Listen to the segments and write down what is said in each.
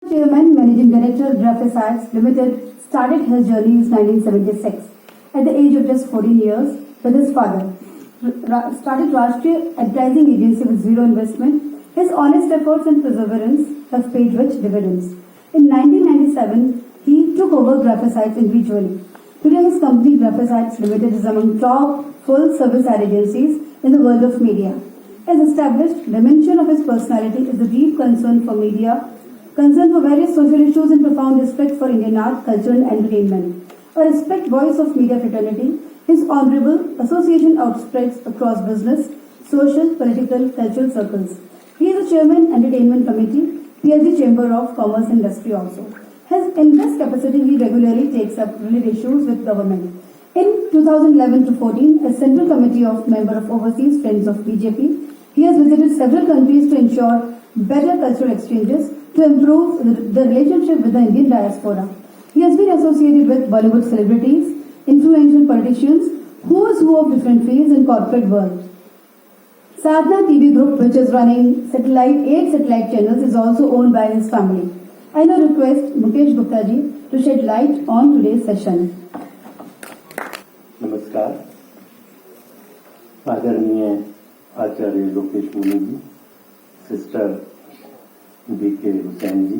Chairman, Managing Director, Graphicytes Limited started his journey in 1976 at the age of just 14 years with his father. Started Rashtriya Advertising Agency with zero investment. His honest efforts and perseverance have paid rich dividends. In 1997, he took over Graphicytes individually. Today, his company Graphicytes Limited is among top full-service ad agencies in the world of media. As established, dimension of his personality is a deep concern for media, concern for various social issues and profound respect for Indian art, culture and entertainment. A respect voice of media fraternity, his honorable association outspreads across business, social, political, cultural circles. He is the chairman, Entertainment Committee, PSG Chamber of Commerce Industry also. His immense capacity, he regularly takes up related issues with government. In 2011 to 14, as Central Committee of Member of Overseas Friends of BJP, he has visited several countries to ensure better cultural exchanges to improve the relationship with the Indian diaspora. He has been associated with Bollywood celebrities, influential politicians, who is who of different fields in corporate world. Sadhana TV Group, which is running 8 satellite channels, is also owned by his family. I now request Mukesh Gupta ji to shed light on today's session. नमस्कार, आदरणीय आचार्य लोकेश मुनि जी, sister BK Hussain जी,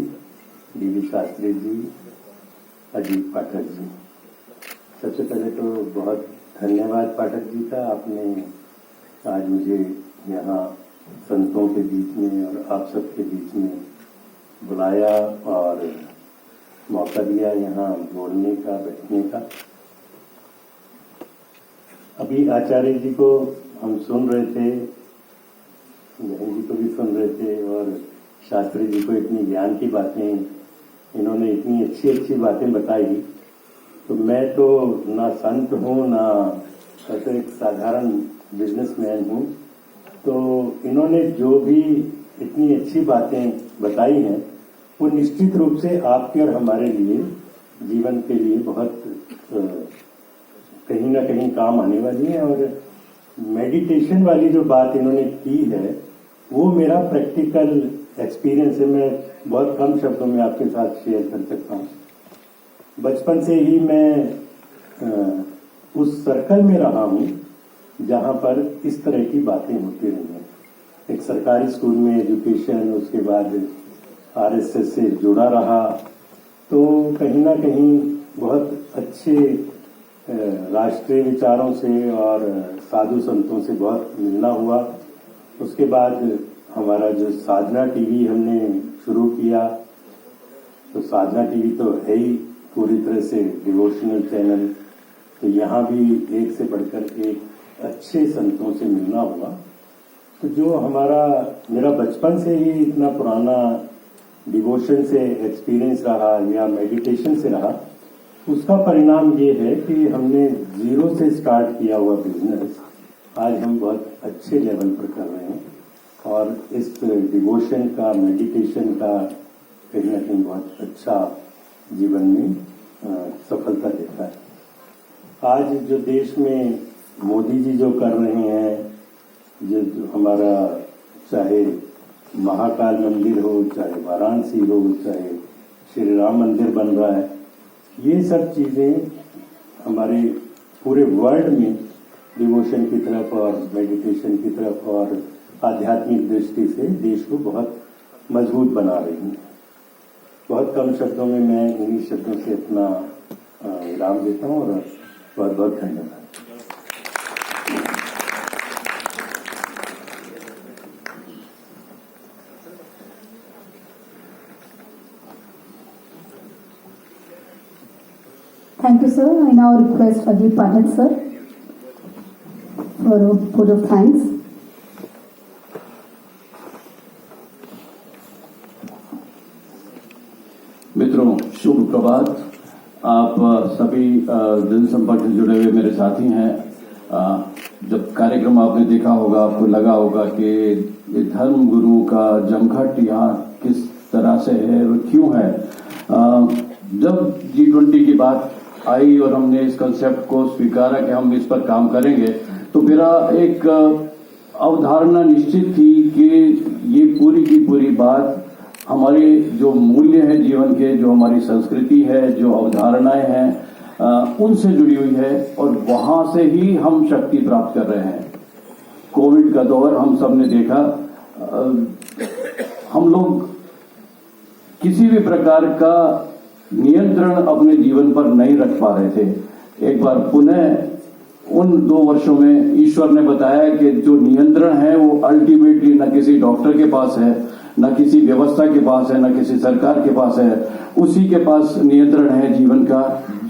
DV Shastri ji, Ajit Pathak ji. सबसे पहले तो बहुत धन्यवाद पाठक जी का, आपने आज मुझे यहाँ संतों के बीच में और आप सबके बीच में बुलाया और मौका दिया यहाँ बोलने का, बैठने का। अभी आचार्य जी को हम सुन रहे थे, बहन जी को भी सुन रहे थे और शास्त्री जी को इतनी ज्ञान की बातें, इन्होंने इतनी अच्छी अच्छी बातें बताई। तो मैं तो ना संत हूँ ना ऐसे एक साधारण बिजनेसमैन हूँ, तो इन्होंने जो भी इतनी अच्छी बातें बताई हैं वो निश्चित रूप से आपके और हमारे लिए जीवन के लिए बहुत कहीं ना कहीं काम आने वाली है। और मेडिटेशन वाली जो बात इन्होंने की है वो मेरा प्रैक्टिकल एक्सपीरियंस है। मैं बहुत कम शब्दों में आपके साथ शेयर कर सकता हूँ। बचपन से ही मैं उस सर्कल में रहा हूँ जहाँ पर इस तरह की बातें होती रही हैं। एक सरकारी स्कूल में एजुकेशन, उसके बाद आरएसएस से जुड़ा रहा, तो कहीं ना कहीं बहुत अच्छे राष्ट्रीय विचारों से और साधु संतों से बहुत मिलना हुआ। उसके बाद हमारा जो साधना टीवी हमने शुरू किया, तो साधना टीवी तो है ही पूरी तरह से डिवोशनल चैनल, तो यहाँ भी एक से बढ़कर एक अच्छे संतों से मिलना हुआ। तो जो मेरा बचपन से ही इतना पुराना डिवोशन से एक्सपीरियंस रहा या मेडिटेशन से रहा, उसका परिणाम ये है कि हमने जीरो से स्टार्ट किया हुआ बिजनेस आज हम बहुत अच्छे लेवल पर कर रहे हैं और इस डिवोशन का, मेडिटेशन का कहीं ना कहीं बहुत अच्छा जीवन में सफलता देता है। आज जो देश में मोदी जी जो कर रहे हैं, जो हमारा चाहे महाकाल मंदिर हो, चाहे वाराणसी हो, चाहे श्री राम मंदिर बन रहा है, ये सब चीजें हमारे पूरे वर्ल्ड में डिवोशन की तरफ और मेडिटेशन की तरफ और आध्यात्मिक दृष्टि से देश को बहुत मजबूत बना रही हैं। बहुत कम शब्दों में मैं इन्हीं शब्दों से अपना विराम देता हूँ और बहुत बहुत धन्यवाद। Thank you, sir. I now request Ajit Pathak, sir, for a vote of thanks. मित्रों, शुभ प्रभात। आप सभी जनसंपर्क से जुड़े हुए मेरे साथी हैं। जब कार्यक्रम आपने देखा होगा, आपको लगा होगा कि ये धर्म गुरु का जमघट यहाँ किस तरह से है और क्यों है। जब G20 की बात आई और हमने इस कंसेप्ट को स्वीकारा कि हम इस पर काम करेंगे, तो मेरा एक अवधारणा निश्चित थी कि ये पूरी की पूरी बात हमारी जो मूल्य है जीवन के, जो हमारी संस्कृति है, जो अवधारणाएं हैं, उनसे जुड़ी हुई है और वहां से ही हम शक्ति प्राप्त कर रहे हैं। कोविड का दौर हम सब ने देखा, हम लोग किसी भी प्रकार का नियंत्रण अपने जीवन पर नहीं रख पा रहे थे। एक बार पुनः उन 2 वर्षों में ईश्वर ने बताया कि जो नियंत्रण है वो अल्टीमेटली न किसी डॉक्टर के पास है, न किसी व्यवस्था के पास है, न किसी सरकार के पास है, उसी के पास नियंत्रण है जीवन का।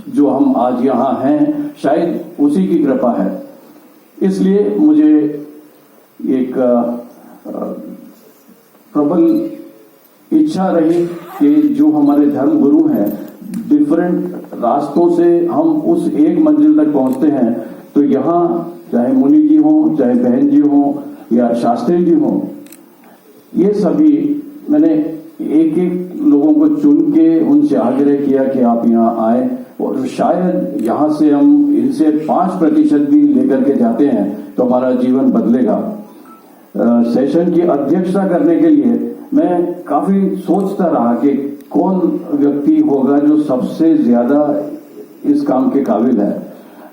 जो हम आज यहाँ हैं शायद उसी की कृपा है। इसलिए मुझे एक प्रबल इच्छा रही कि जो हमारे धर्म गुरु हैं, डिफरेंट रास्तों से हम उस एक मंजिल तक पहुंचते हैं, तो यहाँ चाहे मुनि जी हों, चाहे बहन जी हों या शास्त्री जी हों, ये सभी मैंने एक एक लोगों को चुन के उनसे आग्रह किया कि आप यहाँ आए और शायद यहाँ से हम इनसे 5% भी लेकर के जाते हैं तो हमारा जीवन बदलेगा। सेशन की अध्यक्षता करने के लिए मैं काफी सोचता रहा कि कौन व्यक्ति होगा जो सबसे ज्यादा इस काम के काबिल है।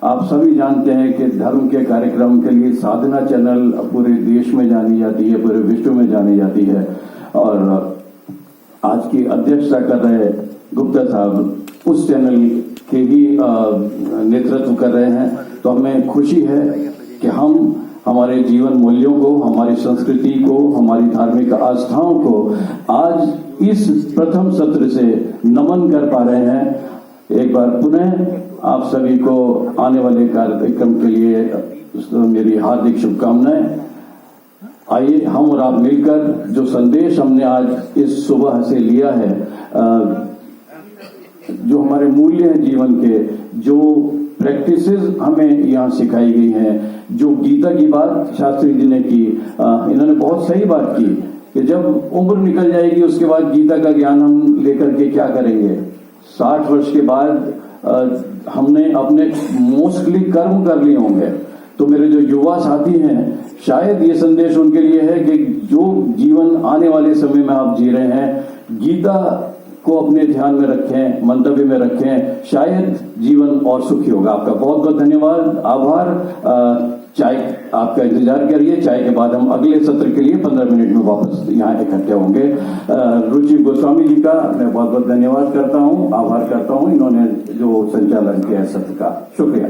आप सभी जानते हैं कि धर्म के कार्यक्रम के लिए साधना चैनल पूरे देश में जानी जाती है, पूरे विश्व में जानी जाती है और आज की अध्यक्षता कर रहे गुप्ता साहब उस चैनल के ही नेतृत्व कर रहे हैं। तो हमें खुशी है कि हम हमारे जीवन मूल्यों को, हमारी संस्कृति को, हमारी धार्मिक आस्थाओं को आज इस प्रथम सत्र से नमन कर पा रहे हैं। एक बार पुनः आप सभी को आने वाले कार्यक्रम के लिए मेरी हार्दिक शुभकामनाएं। आइए हम और आप मिलकर जो संदेश हमने आज इस सुबह से लिया है, जो हमारे मूल्य हैं जीवन के, जो प्रैक्टिसेस हमें यहाँ सिखाई गई हैं, जो गीता की बात शास्त्री जी ने की, इन्होंने बहुत सही बात की कि जब उम्र निकल जाएगी उसके बाद गीता का ज्ञान हम लेकर के क्या करेंगे। 60 वर्ष के बाद हमने अपने मोस्टली कर्म कर लिए होंगे। तो मेरे जो युवा साथी हैं, शायद ये संदेश उनके लिए है कि जो जीवन आने वाले समय में आप जी रहे हैं, गीता को अपने ध्यान में रखें, मंतव्य में रखें, शायद जीवन और सुखी होगा। आपका बहुत बहुत धन्यवाद, आभार। चाय आपका इंतजार करिए, चाय के बाद हम अगले सत्र के लिए 15 मिनट में वापस यहाँ इकट्ठे होंगे। रुचि गोस्वामी जी का मैं बहुत बहुत धन्यवाद करता हूँ, आभार करता हूँ, इन्होंने जो संचालन किया है सत्र का। शुक्रिया।